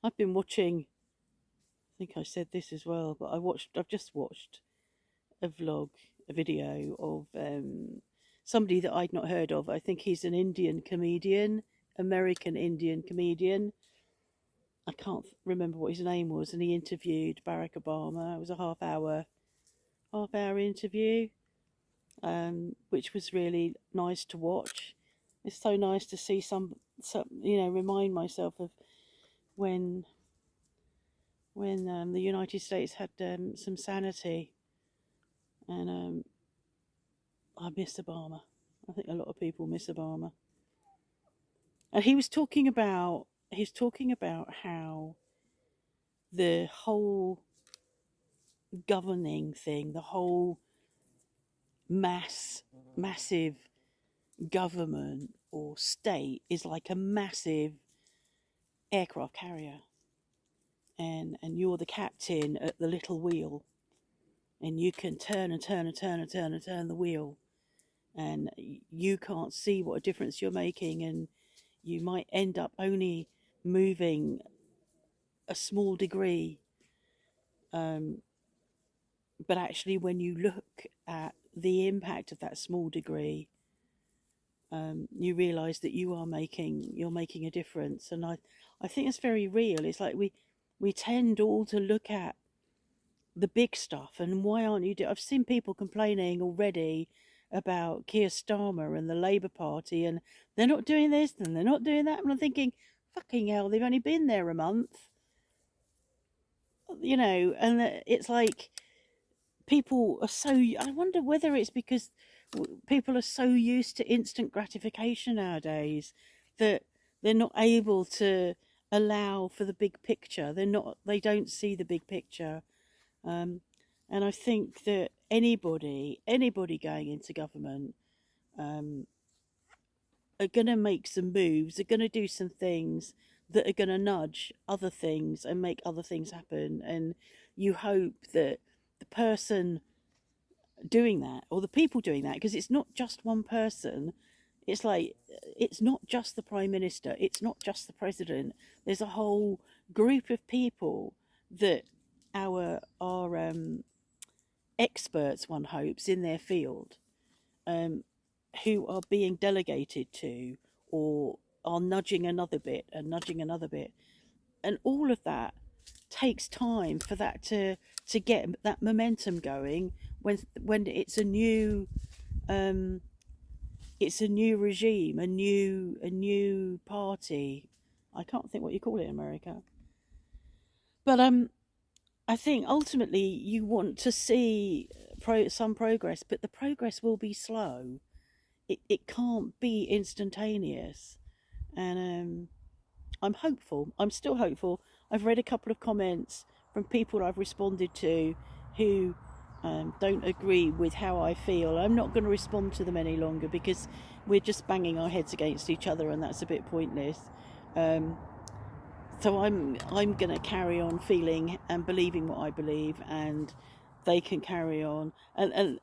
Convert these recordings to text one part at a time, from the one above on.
I've been watching. I think I said this as well, but I've just watched a vlog, a video of somebody that I'd not heard of. I think he's an Indian comedian, American Indian comedian. I can't remember what his name was, and he interviewed Barack Obama. It was a half hour interview, which was really nice to watch. It's so nice to see some remind myself of when the United States had some sanity, and I miss Obama. I think a lot of people miss Obama. And he's talking about how the whole governing thing, the whole massive government or state is like a massive aircraft carrier, and you're the captain at the little wheel, and you can turn and turn and turn and turn and turn the wheel, and you can't see what a difference you're making, and you might end up only moving a small degree, um, but actually when you look at the impact of that small degree, you realize that you're making a difference. And I think it's very real. It's like we tend all to look at the big stuff, and why aren't you I've seen people complaining already about Keir Starmer and the Labour Party, and they're not doing this and they're not doing that, and I'm thinking, fucking hell, they've only been there a month, and it's like people are so, I wonder whether it's because people are so used to instant gratification nowadays that they're not able to allow for the big picture. They don't see the big picture. um, and I think that anybody going into government, um, are going to make some moves, are going to do some things that are going to nudge other things and make other things happen. And you hope that the person doing that, or the people doing that, because it's not just one person. It's like, it's not just the prime minister, it's not just the president. There's a whole group of people that our experts, one hopes, in their field, um, who are being delegated to, or are nudging another bit and nudging another bit, and all of that takes time for that to get that momentum going. When um, it's a new regime, a new party. I can't think what you call it in America, but I think ultimately you want to see some progress, but the progress will be slow. It can't be instantaneous, and I'm hopeful. I'm still hopeful. I've read a couple of comments from people I've responded to who don't agree with how I feel. I'm not going to respond to them any longer because we're just banging our heads against each other, and that's a bit pointless. Um, so I'm going to carry on feeling and believing what I believe, and they can carry on, and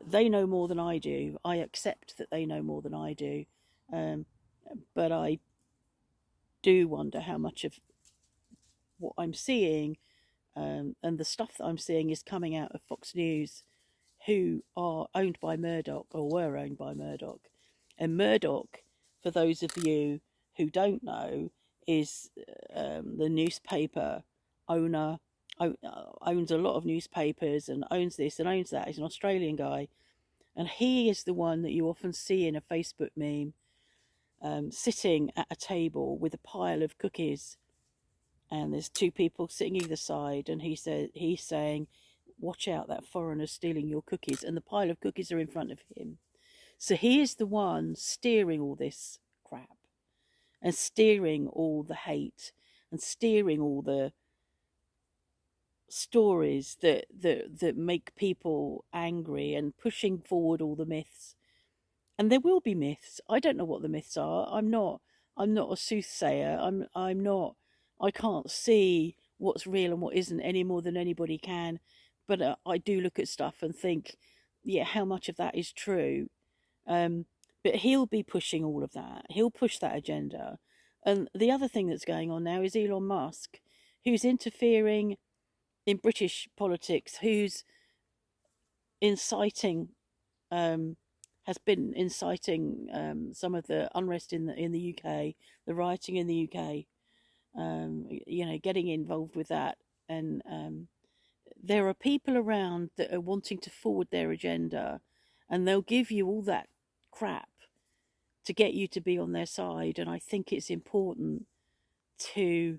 they know more than I do. I accept that they know more than I do, um, but I do wonder how much of what I'm seeing, and the stuff that I'm seeing, is coming out of Fox News, who are owned by Murdoch, or were owned by Murdoch. And Murdoch, for those of you who don't know, is the newspaper owner, owns a lot of newspapers and owns this and owns that. He's an Australian guy. And he is the one that you often see in a Facebook meme, sitting at a table with a pile of cookies, and there's two people sitting either side, and he's saying, watch out, that foreigner's stealing your cookies, and the pile of cookies are in front of him. So he is the one steering all this crap, and steering all the hate, and steering all the stories that make people angry, and pushing forward all the myths. And there will be myths. I don't know what the myths are. I'm not a soothsayer. I'm not, I can't see what's real and what isn't any more than anybody can. But I do look at stuff and think, yeah, how much of that is true? Um, but he'll be pushing all of that. He'll push that agenda. And the other thing that's going on now is Elon Musk, who's interfering in British politics, who's inciting, um, has been inciting some of the unrest in the UK, the rioting in the UK. Getting involved with that, and there are people around that are wanting to forward their agenda, and they'll give you all that crap to get you to be on their side. And I think it's important to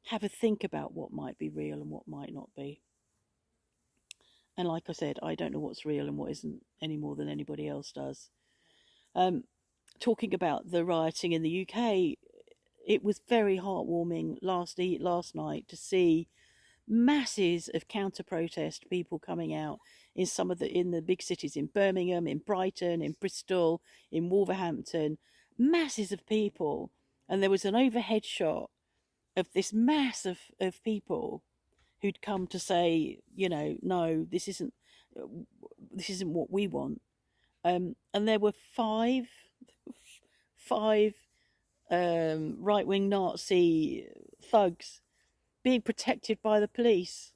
have a think about what might be real and what might not be. And like I said, I don't know what's real and what isn't any more than anybody else does. Um, Talking about the rioting in the UK, it was very heartwarming last night to see masses of counter protest people coming out in the big cities, in Birmingham, in Brighton, in Bristol, in Wolverhampton, masses of people. And there was an overhead shot of this mass of people who'd come to say, no, this isn't what we want. And there were five right wing Nazi thugs being protected by the police.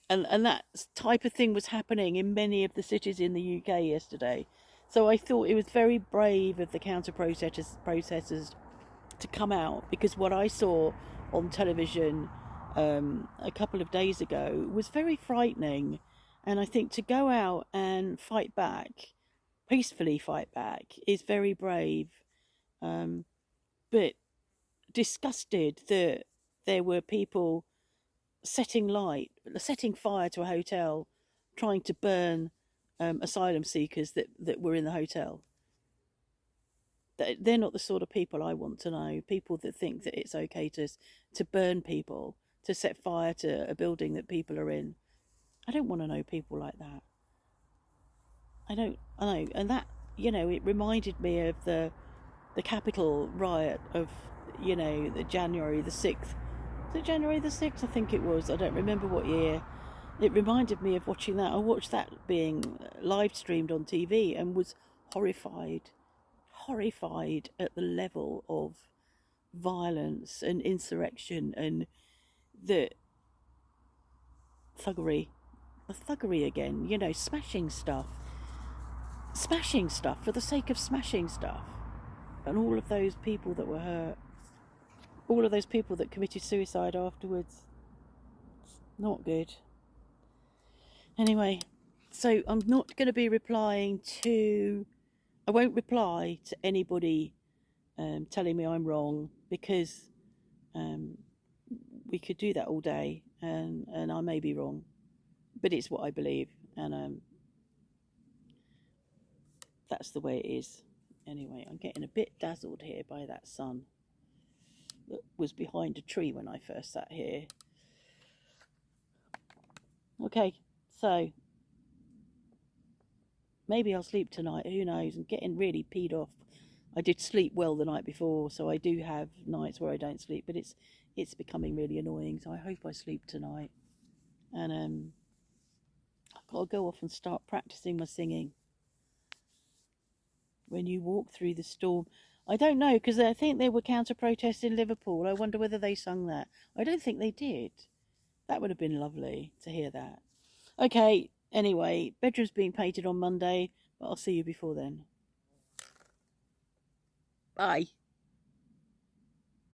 And that type of thing was happening in many of the cities in the UK yesterday. So I thought it was very brave of the counter protesters to come out, because what I saw on television a couple of days ago was very frightening. And I think to go out and fight back, peacefully fight back, is very brave. But disgusted that there were people setting fire to a hotel, trying to burn asylum seekers that were in the hotel. They're not the sort of people I want to know. People that think that it's okay to burn people, to set fire to a building that people are in. I don't want to know people like that. I know, and that, it reminded me of the Capitol riot of, the January the 6th. Was it January the 6th? I think it was. I don't remember what year. It reminded me of watching that. I watched that being live streamed on TV and was horrified at the level of violence and insurrection and the thuggery. The thuggery again, smashing stuff for the sake of smashing stuff. And all of those people that were hurt, all of those people that committed suicide afterwards. Not good. Anyway, so I'm not going to be I won't reply to anybody telling me I'm wrong, because we could do that all day, and I may be wrong, but it's what I believe, and that's the way it is. Anyway, I'm getting a bit dazzled here by that sun that was behind a tree when I first sat here. Okay, so maybe I'll sleep tonight, who knows? I'm getting really peed off. I did sleep well the night before, so I do have nights where I don't sleep, but it's becoming really annoying, so I hope I sleep tonight. And I've got to go off and start practicing my singing. When you walk through the storm. I don't know, because I think they were counter-protests in Liverpool. I wonder whether they sung that. I don't think they did. That would have been lovely to hear that. Okay, anyway, bedroom's being painted on Monday, but I'll see you before then. Bye.